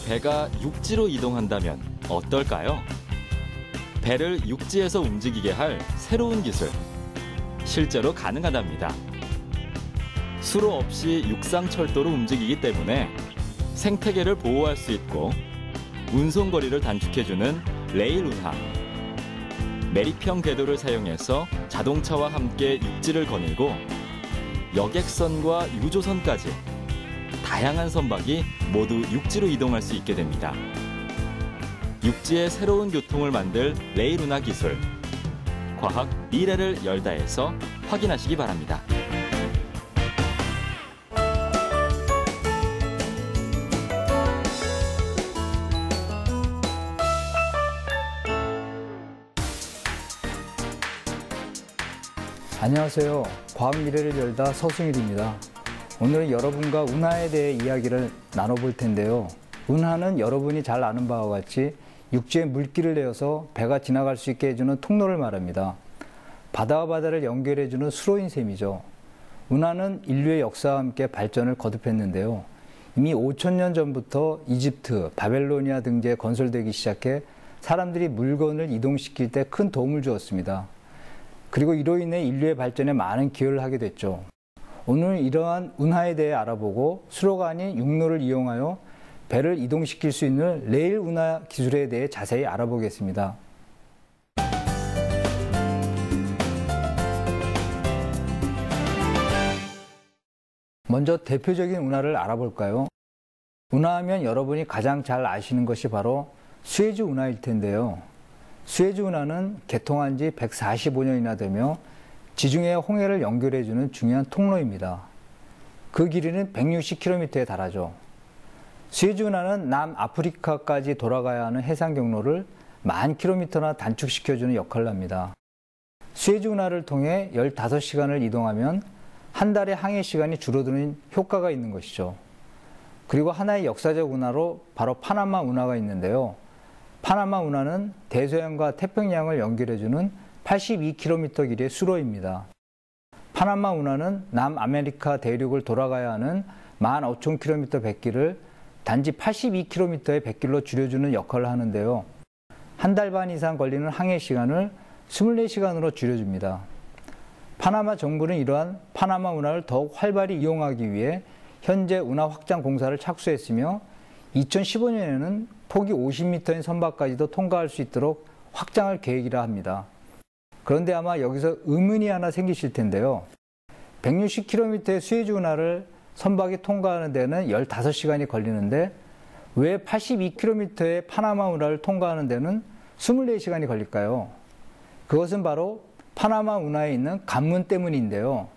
배가 육지로 이동한다면 어떨까요? 배를 육지에서 움직이게 할 새로운 기술. 실제로 가능하답니다. 수로 없이 육상철도로 움직이기 때문에 생태계를 보호할 수 있고 운송거리를 단축해주는 레일 운항. 매립형 궤도를 사용해서 자동차와 함께 육지를 거닐고 여객선과 유조선까지 다양한 선박이 모두 육지로 이동할 수 있게 됩니다. 육지의 새로운 교통을 만들 레일 운하 기술. 과학 미래를 열다해서 확인하시기 바랍니다. 안녕하세요. 과학 미래를 열다 서승일입니다. 오늘은 여러분과 운하에 대해 이야기를 나눠볼 텐데요. 운하는 여러분이 잘 아는 바와 같이 육지에 물길을 내어서 배가 지나갈 수 있게 해주는 통로를 말합니다. 바다와 바다를 연결해주는 수로인 셈이죠. 운하는 인류의 역사와 함께 발전을 거듭했는데요. 이미 5,000년 전부터 이집트, 바벨로니아 등지에 건설되기 시작해 사람들이 물건을 이동시킬 때 큰 도움을 주었습니다. 그리고 이로 인해 인류의 발전에 많은 기여를 하게 됐죠. 오늘 이러한 운하에 대해 알아보고 수로가 아닌 육로를 이용하여 배를 이동시킬 수 있는 레일 운하 기술에 대해 자세히 알아보겠습니다. 먼저 대표적인 운하를 알아볼까요? 운하하면 여러분이 가장 잘 아시는 것이 바로 수에즈 운하일 텐데요. 수에즈 운하는 개통한 지 145년이나 되며 지중해와 홍해를 연결해주는 중요한 통로입니다. 그 길이는 160km에 달하죠. 수에즈 운하는 남아프리카까지 돌아가야 하는 해상 경로를 10,000km나 단축시켜주는 역할을 합니다. 수에즈 운하를 통해 15시간을 이동하면 한 달의 항해 시간이 줄어드는 효과가 있는 것이죠. 그리고 하나의 역사적 운하로 바로 파나마 운하가 있는데요. 파나마 운하는 대서양과 태평양을 연결해주는 82km 길이의 수로입니다. 파나마 운하는 남아메리카 대륙을 돌아가야 하는 15,000km 백길을 단지 82km의 백길로 줄여주는 역할을 하는데요. 한 달 반 이상 걸리는 항해 시간을 24시간으로 줄여줍니다. 파나마 정부는 이러한 파나마 운하를 더욱 활발히 이용하기 위해 현재 운하 확장 공사를 착수했으며 2015년에는 폭이 50m인 선박까지도 통과할 수 있도록 확장할 계획이라 합니다. 그런데 아마 여기서 의문이 하나 생기실 텐데요. 160km의 수에즈 운하를 선박이 통과하는 데는 15시간이 걸리는데 왜 82km의 파나마 운하를 통과하는 데는 24시간이 걸릴까요? 그것은 바로 파나마 운하에 있는 관문 때문인데요.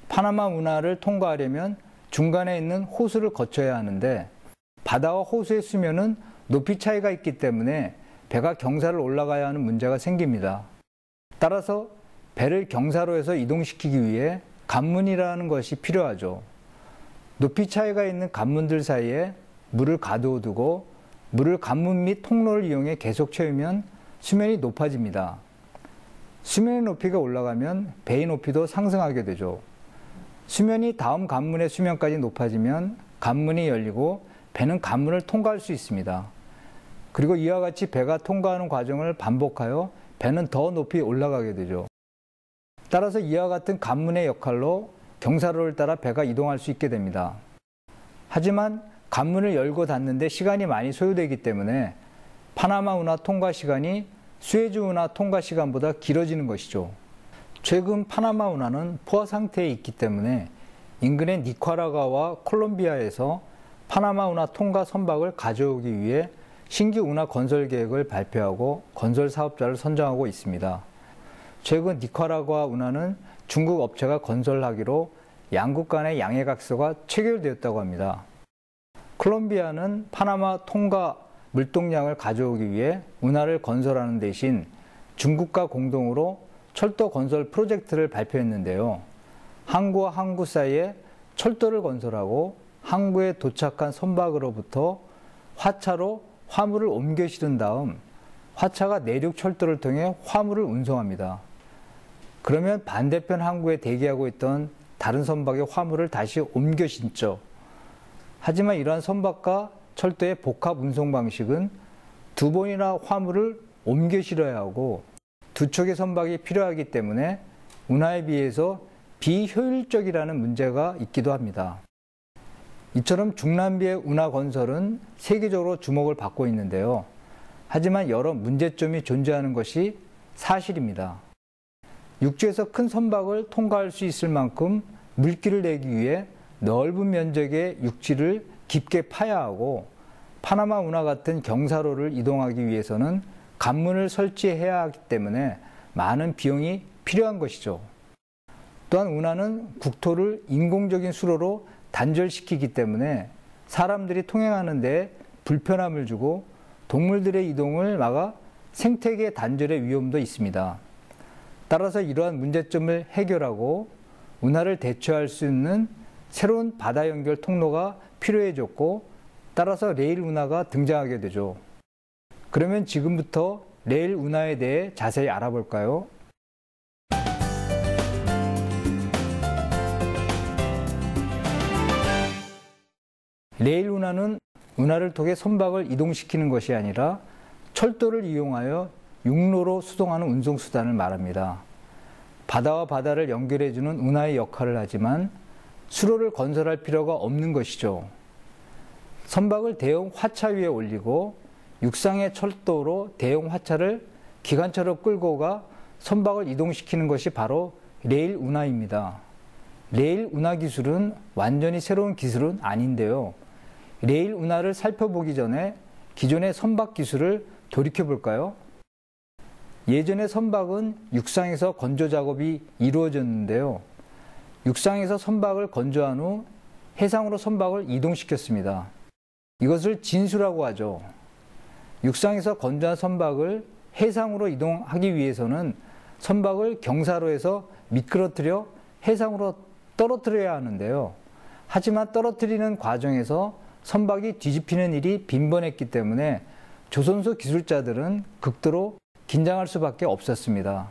파나마 운하를 통과하려면 중간에 있는 호수를 거쳐야 하는데 바다와 호수의 수면은 높이 차이가 있기 때문에 배가 경사를 올라가야 하는 문제가 생깁니다. 따라서 배를 경사로에서 이동시키기 위해 관문이라는 것이 필요하죠. 높이 차이가 있는 관문들 사이에 물을 가두어 두고 물을 관문 및 통로를 이용해 계속 채우면 수면이 높아집니다. 수면의 높이가 올라가면 배의 높이도 상승하게 되죠. 수면이 다음 관문의 수면까지 높아지면 관문이 열리고 배는 관문을 통과할 수 있습니다. 그리고 이와 같이 배가 통과하는 과정을 반복하여 배는 더 높이 올라가게 되죠. 따라서 이와 같은 관문의 역할로 경사로를 따라 배가 이동할 수 있게 됩니다. 하지만 관문을 열고 닫는데 시간이 많이 소요되기 때문에 파나마 운하 통과 시간이 수에즈 운하 통과 시간보다 길어지는 것이죠. 최근 파나마 운하는 포화 상태에 있기 때문에 인근의 니카라과와 콜롬비아에서 파나마 운하 통과 선박을 가져오기 위해 신규 운하 건설 계획을 발표하고 건설 사업자를 선정하고 있습니다. 최근 니카라과 운하는 중국 업체가 건설하기로 양국 간의 양해각서가 체결되었다고 합니다. 콜롬비아는 파나마 통과 물동량을 가져오기 위해 운하를 건설하는 대신 중국과 공동으로 철도 건설 프로젝트를 발표했는데요. 항구와 항구 사이에 철도를 건설하고 항구에 도착한 선박으로부터 화차로 화물을 옮겨 실은 다음 화차가 내륙 철도를 통해 화물을 운송합니다. 그러면 반대편 항구에 대기하고 있던 다른 선박의 화물을 다시 옮겨 신죠. 하지만 이러한 선박과 철도의 복합 운송 방식은 두 번이나 화물을 옮겨 실어야 하고 두 척의 선박이 필요하기 때문에 운하에 비해서 비효율적이라는 문제가 있기도 합니다. 이처럼 중남미의 운하 건설은 세계적으로 주목을 받고 있는데요. 하지만 여러 문제점이 존재하는 것이 사실입니다. 육지에서 큰 선박을 통과할 수 있을 만큼 물길을 내기 위해 넓은 면적의 육지를 깊게 파야 하고 파나마 운하 같은 경사로를 이동하기 위해서는 관문을 설치해야 하기 때문에 많은 비용이 필요한 것이죠. 또한 운하는 국토를 인공적인 수로로 단절시키기 때문에 사람들이 통행하는 데 불편함을 주고 동물들의 이동을 막아 생태계 단절의 위험도 있습니다. 따라서 이러한 문제점을 해결하고 운하를 대처할 수 있는 새로운 바다 연결 통로가 필요해졌고 따라서 레일 운하가 등장하게 되죠. 그러면 지금부터 레일 운하에 대해 자세히 알아볼까요? 레일 운하는 운하를 통해 선박을 이동시키는 것이 아니라 철도를 이용하여 육로로 수송하는 운송수단을 말합니다. 바다와 바다를 연결해주는 운하의 역할을 하지만 수로를 건설할 필요가 없는 것이죠. 선박을 대형 화차 위에 올리고 육상의 철도로 대형 화차를 기관차로 끌고 가 선박을 이동시키는 것이 바로 레일 운하입니다. 레일 운하 기술은 완전히 새로운 기술은 아닌데요. 레일 운하를 살펴보기 전에 기존의 선박 기술을 돌이켜 볼까요? 예전의 선박은 육상에서 건조 작업이 이루어졌는데요. 육상에서 선박을 건조한 후 해상으로 선박을 이동시켰습니다. 이것을 진수라고 하죠. 육상에서 건조한 선박을 해상으로 이동하기 위해서는 선박을 경사로에서 미끄러뜨려 해상으로 떨어뜨려야 하는데요. 하지만 떨어뜨리는 과정에서 선박이 뒤집히는 일이 빈번했기 때문에 조선소 기술자들은 극도로 긴장할 수밖에 없었습니다.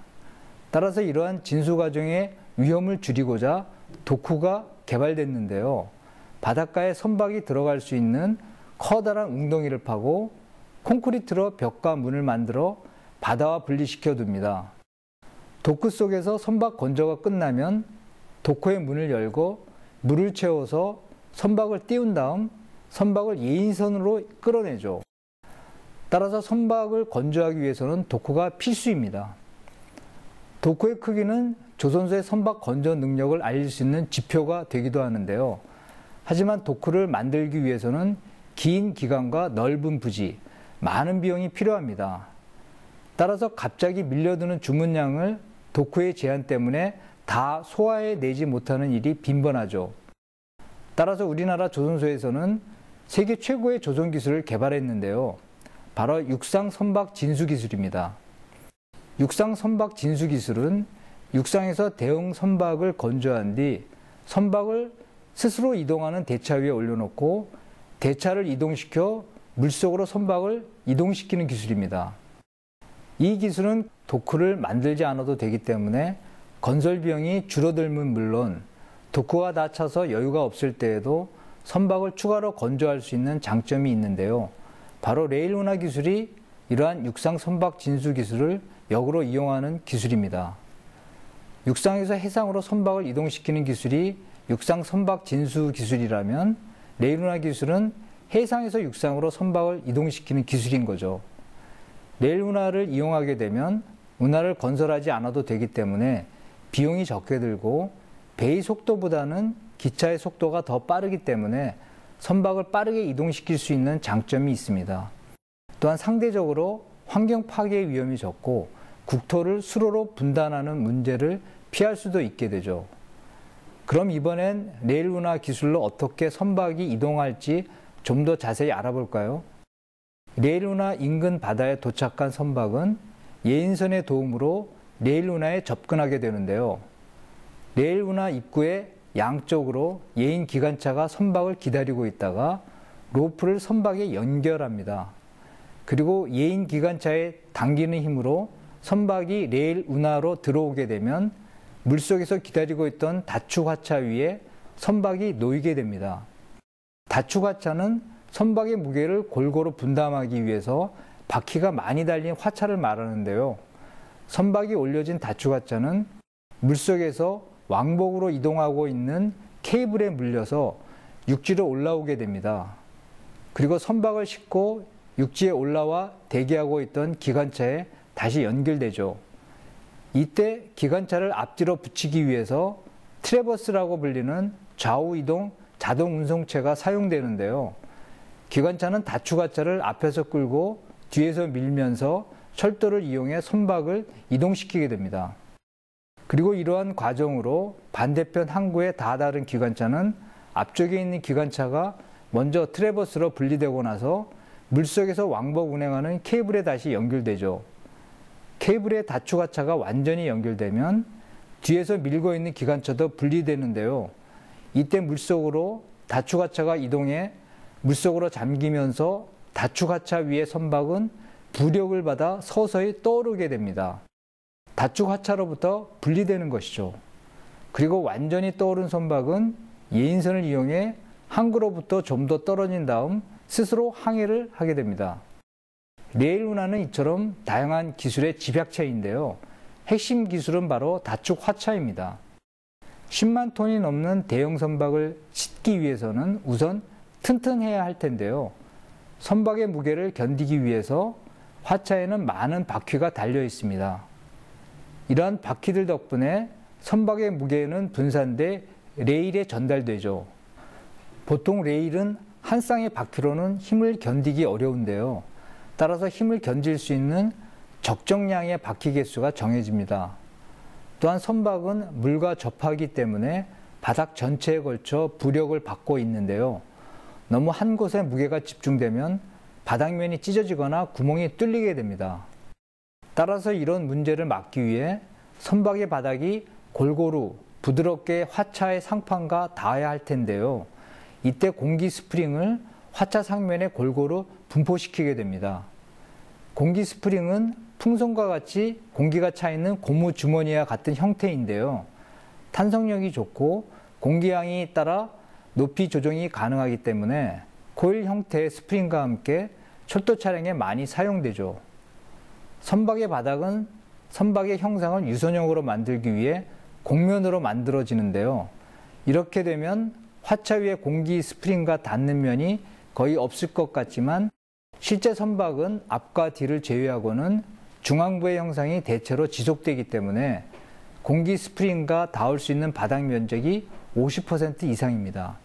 따라서 이러한 진수 과정의 위험을 줄이고자 도쿠가 개발됐는데요. 바닷가에 선박이 들어갈 수 있는 커다란 웅덩이를 파고 콘크리트로 벽과 문을 만들어 바다와 분리시켜 둡니다. 도쿠 속에서 선박 건조가 끝나면 도쿠의 문을 열고 물을 채워서 선박을 띄운 다음 선박을 예인선으로 끌어내죠. 따라서 선박을 건조하기 위해서는 도쿠가 필수입니다. 도쿠의 크기는 조선소의 선박 건조 능력을 알릴 수 있는 지표가 되기도 하는데요. 하지만 도쿠를 만들기 위해서는 긴 기간과 넓은 부지, 많은 비용이 필요합니다. 따라서 갑자기 밀려드는 주문량을 도쿠의 제한 때문에 다 소화해내지 못하는 일이 빈번하죠. 따라서 우리나라 조선소에서는 세계 최고의 조선 기술을 개발했는데요. 바로 육상 선박 진수 기술입니다. 육상 선박 진수 기술은 육상에서 대형 선박을 건조한 뒤 선박을 스스로 이동하는 대차 위에 올려놓고 대차를 이동시켜 물속으로 선박을 이동시키는 기술입니다. 이 기술은 도쿠를 만들지 않아도 되기 때문에 건설 비용이 줄어들면 물론 도쿠가 다 차서 여유가 없을 때에도 선박을 추가로 건조할 수 있는 장점이 있는데요. 바로 레일 운하 기술이 이러한 육상 선박 진수 기술을 역으로 이용하는 기술입니다. 육상에서 해상으로 선박을 이동시키는 기술이 육상 선박 진수 기술이라면 레일 운하 기술은 해상에서 육상으로 선박을 이동시키는 기술인 거죠. 레일 운하를 이용하게 되면 운하를 건설하지 않아도 되기 때문에 비용이 적게 들고 배의 속도보다는 기차의 속도가 더 빠르기 때문에 선박을 빠르게 이동시킬 수 있는 장점이 있습니다. 또한 상대적으로 환경 파괴의 위험이 적고 국토를 수로로 분단하는 문제를 피할 수도 있게 되죠. 그럼 이번엔 레일 운하 기술로 어떻게 선박이 이동할지 좀 더 자세히 알아볼까요? 레일 운하 인근 바다에 도착한 선박은 예인선의 도움으로 레일 운하에 접근하게 되는데요. 레일 운하 입구에 양쪽으로 예인 기관차가 선박을 기다리고 있다가 로프를 선박에 연결합니다. 그리고 예인 기관차에 당기는 힘으로 선박이 레일 운하로 들어오게 되면 물속에서 기다리고 있던 다축 화차 위에 선박이 놓이게 됩니다. 다축 화차는 선박의 무게를 골고루 분담하기 위해서 바퀴가 많이 달린 화차를 말하는데요. 선박이 올려진 다추가차는 물속에서 왕복으로 이동하고 있는 케이블에 물려서 육지로 올라오게 됩니다. 그리고 선박을 싣고 육지에 올라와 대기하고 있던 기관차에 다시 연결되죠. 이때 기관차를 앞뒤로 붙이기 위해서 트래버스라고 불리는 좌우 이동 자동 운송체가 사용되는데요. 기관차는 다추가차를 앞에서 끌고 뒤에서 밀면서 철도를 이용해 선박을 이동시키게 됩니다. 그리고 이러한 과정으로 반대편 항구에 다다른 기관차는 앞쪽에 있는 기관차가 먼저 트래버스로 분리되고 나서 물속에서 왕복 운행하는 케이블에 다시 연결되죠. 케이블에 다추가차가 완전히 연결되면 뒤에서 밀고 있는 기관차도 분리되는데요. 이때 물속으로 다추가차가 이동해 물속으로 잠기면서 다추가차 위의 선박은 부력을 받아 서서히 떠오르게 됩니다. 다추가차로부터 분리되는 것이죠. 그리고 완전히 떠오른 선박은 예인선을 이용해 항구로부터 좀 더 떨어진 다음 스스로 항해를 하게 됩니다. 레일 운하는 이처럼 다양한 기술의 집약체인데요. 핵심 기술은 바로 다축화차입니다. 10만 톤이 넘는 대형 선박을 싣기 위해서는 우선 튼튼해야 할 텐데요. 선박의 무게를 견디기 위해서 화차에는 많은 바퀴가 달려 있습니다. 이러한 바퀴들 덕분에 선박의 무게는 분산돼 레일에 전달되죠. 보통 레일은 한 쌍의 바퀴로는 힘을 견디기 어려운데요. 따라서 힘을 견딜 수 있는 적정량의 바퀴 개수가 정해집니다. 또한 선박은 물과 접하기 때문에 바닥 전체에 걸쳐 부력을 받고 있는데요. 너무 한 곳에 무게가 집중되면 바닥면이 찢어지거나 구멍이 뚫리게 됩니다. 따라서 이런 문제를 막기 위해 선박의 바닥이 골고루 부드럽게 화차의 상판과 닿아야 할 텐데요. 이때 공기 스프링을 화차 상면에 골고루 분포시키게 됩니다. 공기 스프링은 풍선과 같이 공기가 차 있는 고무 주머니와 같은 형태인데요. 탄성력이 좋고 공기양이 따라 높이 조정이 가능하기 때문에 코일 형태의 스프링과 함께 철도 차량에 많이 사용되죠. 선박의 바닥은 선박의 형상을 유선형으로 만들기 위해 곡면으로 만들어지는데요. 이렇게 되면 화차 위에 공기 스프링과 닿는 면이 거의 없을 것 같지만 실제 선박은 앞과 뒤를 제외하고는 중앙부의 형상이 대체로 지속되기 때문에 공기 스프링과 닿을 수 있는 바닥 면적이 50% 이상입니다.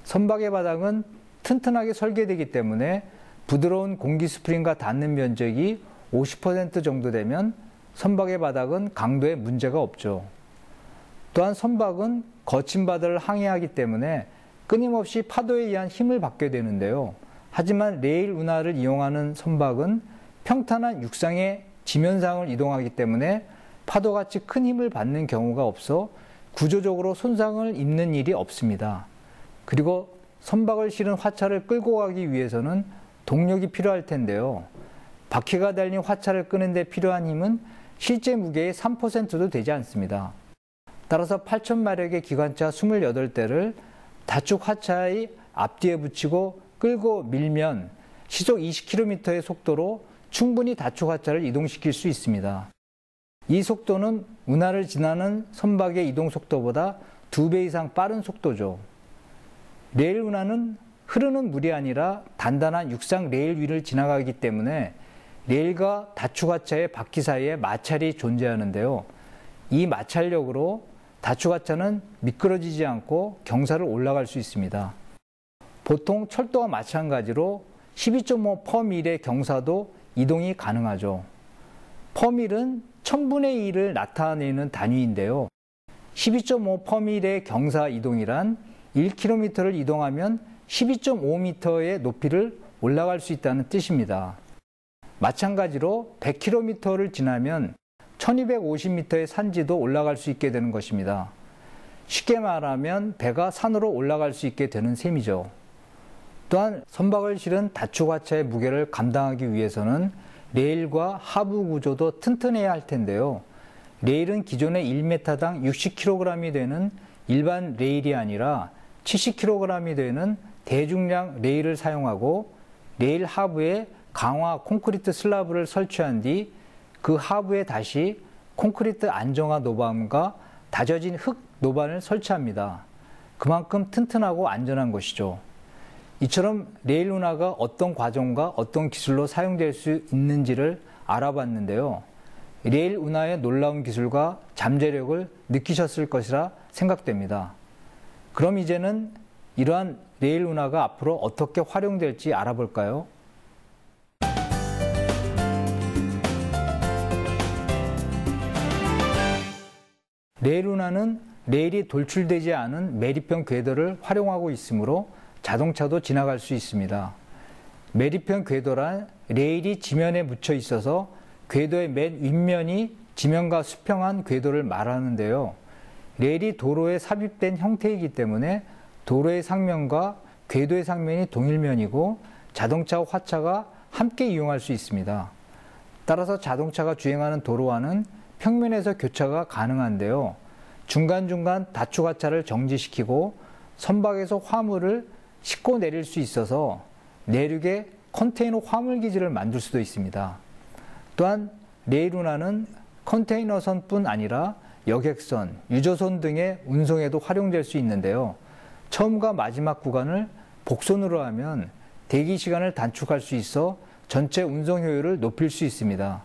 선박의 바닥은 튼튼하게 설계되기 때문에 부드러운 공기 스프링과 닿는 면적이 50% 정도 되면 선박의 바닥은 강도에 문제가 없죠. 또한 선박은 거친 바다를 항해하기 때문에 끊임없이 파도에 의한 힘을 받게 되는데요. 하지만 레일 운하를 이용하는 선박은 평탄한 육상의 지면상을 이동하기 때문에 파도같이 큰 힘을 받는 경우가 없어 구조적으로 손상을 입는 일이 없습니다. 그리고 선박을 실은 화차를 끌고 가기 위해서는 동력이 필요할 텐데요. 바퀴가 달린 화차를 끄는 데 필요한 힘은 실제 무게의 3%도 되지 않습니다. 따라서 8,000마력의 기관차 28대를 다축 화차의 앞뒤에 붙이고 끌고 밀면 시속 20km의 속도로 충분히 다축 화차를 이동시킬 수 있습니다. 이 속도는 운하를 지나는 선박의 이동 속도보다 2배 이상 빠른 속도죠. 레일 운하는 흐르는 물이 아니라 단단한 육상 레일 위를 지나가기 때문에 레일과 다축 화차의 바퀴 사이에 마찰이 존재하는데요. 이 마찰력으로 다축 화차는 미끄러지지 않고 경사를 올라갈 수 있습니다. 보통 철도와 마찬가지로 12.5 퍼밀의 경사도 이동이 가능하죠. 퍼밀은 1000분의 1을 나타내는 단위인데요. 12.5 퍼밀의 경사 이동이란 1km를 이동하면 12.5m의 높이를 올라갈 수 있다는 뜻입니다. 마찬가지로 100km를 지나면 1250m의 산지도 올라갈 수 있게 되는 것입니다. 쉽게 말하면 배가 산으로 올라갈 수 있게 되는 셈이죠. 또한 선박을 실은 다축 화차의 무게를 감당하기 위해서는 레일과 하부 구조도 튼튼해야 할 텐데요. 레일은 기존의 1m당 60kg이 되는 일반 레일이 아니라 70kg이 되는 대중량 레일을 사용하고 레일 하부에 강화 콘크리트 슬라브를 설치한 뒤 그 하부에 다시 콘크리트 안정화 노방과 다져진 흙 노반을 설치합니다. 그만큼 튼튼하고 안전한 것이죠. 이처럼 레일 운하가 어떤 과정과 어떤 기술로 사용될 수 있는지를 알아봤는데요. 레일 운하의 놀라운 기술과 잠재력을 느끼셨을 것이라 생각됩니다. 그럼 이제는 이러한 레일 운하가 앞으로 어떻게 활용될지 알아볼까요? 레일 운하는 레일이 돌출되지 않은 매립형 궤도를 활용하고 있으므로 자동차도 지나갈 수 있습니다. 매립형 궤도란 레일이 지면에 묻혀 있어서 궤도의 맨 윗면이 지면과 수평한 궤도를 말하는데요. 레일이 도로에 삽입된 형태이기 때문에 도로의 상면과 궤도의 상면이 동일면이고 자동차와 화차가 함께 이용할 수 있습니다. 따라서 자동차가 주행하는 도로와는 평면에서 교차가 가능한데요. 중간중간 다축하차를 정지시키고 선박에서 화물을 싣고 내릴 수 있어서 내륙에 컨테이너 화물 기지를 만들 수도 있습니다. 또한 레일 운하는 컨테이너선뿐 아니라 여객선, 유조선 등의 운송에도 활용될 수 있는데요. 처음과 마지막 구간을 복선으로 하면 대기 시간을 단축할 수 있어 전체 운송 효율을 높일 수 있습니다.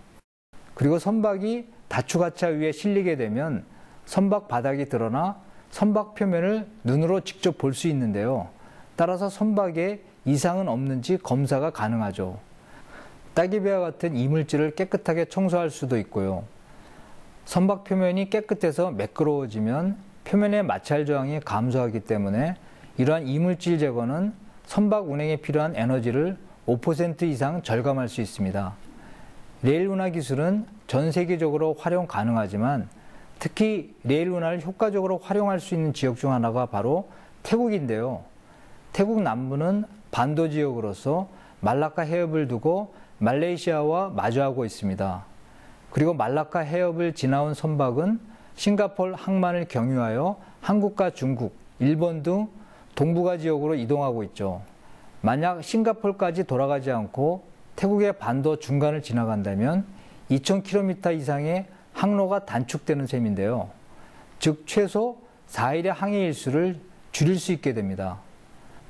그리고 선박이 다축하차 위에 실리게 되면 선박 바닥이 드러나 선박 표면을 눈으로 직접 볼 수 있는데요. 따라서 선박에 이상은 없는지 검사가 가능하죠. 따기배와 같은 이물질을 깨끗하게 청소할 수도 있고요. 선박 표면이 깨끗해서 매끄러워지면 표면의 마찰 저항이 감소하기 때문에 이러한 이물질 제거는 선박 운행에 필요한 에너지를 5% 이상 절감할 수 있습니다. 레일 운하 기술은 전 세계적으로 활용 가능하지만 특히 레일 운하를 효과적으로 활용할 수 있는 지역 중 하나가 바로 태국인데요. 태국 남부는 반도 지역으로서 말라카 해협을 두고 말레이시아와 마주하고 있습니다. 그리고 말라카 해협을 지나온 선박은 싱가포르 항만을 경유하여 한국과 중국, 일본 등 동북아 지역으로 이동하고 있죠. 만약 싱가포르까지 돌아가지 않고 태국의 반도 중간을 지나간다면 2,000km 이상의 항로가 단축되는 셈인데요. 즉 최소 4일의 항해 일수를 줄일 수 있게 됩니다.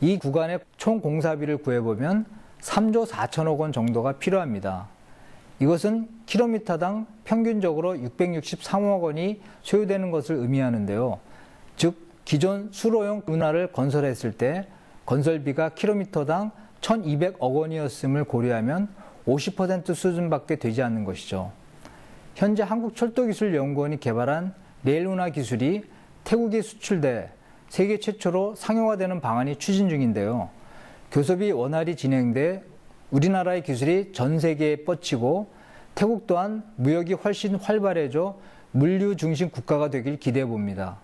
이 구간의 총 공사비를 구해보면 3조 4천억 원 정도가 필요합니다. 이것은 킬로미터당 평균적으로 663억 원이 소요되는 것을 의미하는데요. 즉 기존 수로용 운하를 건설했을 때 건설비가 킬로미터당 1,200억 원이었음을 고려하면 50% 수준밖에 되지 않는 것이죠. 현재 한국철도기술연구원이 개발한 레일 운하 기술이 태국에 수출돼 세계 최초로 상용화되는 방안이 추진 중인데요. 교섭이 원활히 진행돼 우리나라의 기술이 전 세계에 뻗치고 태국 또한 무역이 훨씬 활발해져 물류 중심 국가가 되길 기대해 봅니다.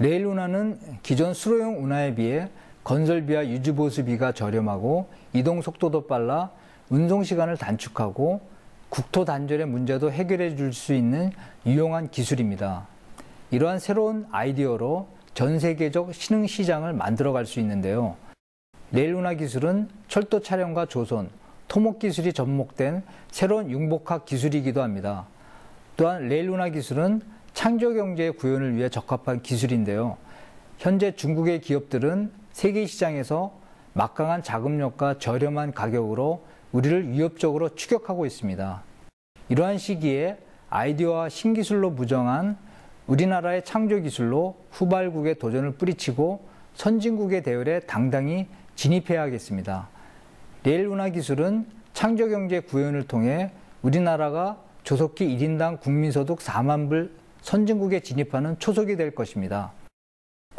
레일 운하는 기존 수로용 운하에 비해 건설비와 유지보수비가 저렴하고 이동 속도도 빨라 운송 시간을 단축하고 국토 단절의 문제도 해결해 줄 수 있는 유용한 기술입니다. 이러한 새로운 아이디어로 전 세계적 신흥 시장을 만들어갈 수 있는데요. 레일 운하 기술은 철도 촬영과 조선, 토목 기술이 접목된 새로운 융복합 기술이기도 합니다. 또한 레일 운하 기술은 창조 경제의 구현을 위해 적합한 기술인데요. 현재 중국의 기업들은 세계 시장에서 막강한 자금력과 저렴한 가격으로 우리를 위협적으로 추격하고 있습니다. 이러한 시기에 아이디어와 신기술로 무정한 우리나라의 창조 기술로 후발국의 도전을 뿌리치고 선진국의 대열에 당당히 진입해야겠습니다. 레일 운하 기술은 창조 경제 구현을 통해 우리나라가 조속히 1인당 국민소득 4만 불 선진국에 진입하는 초석이 될 것입니다.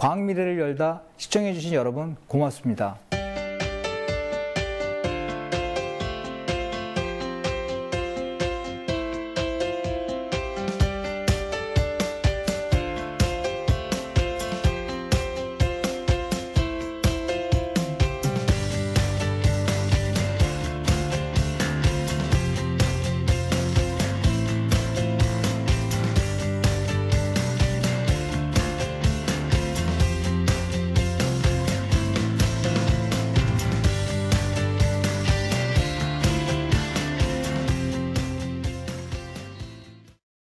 과학 미래를 열다 시청해주신 여러분 고맙습니다.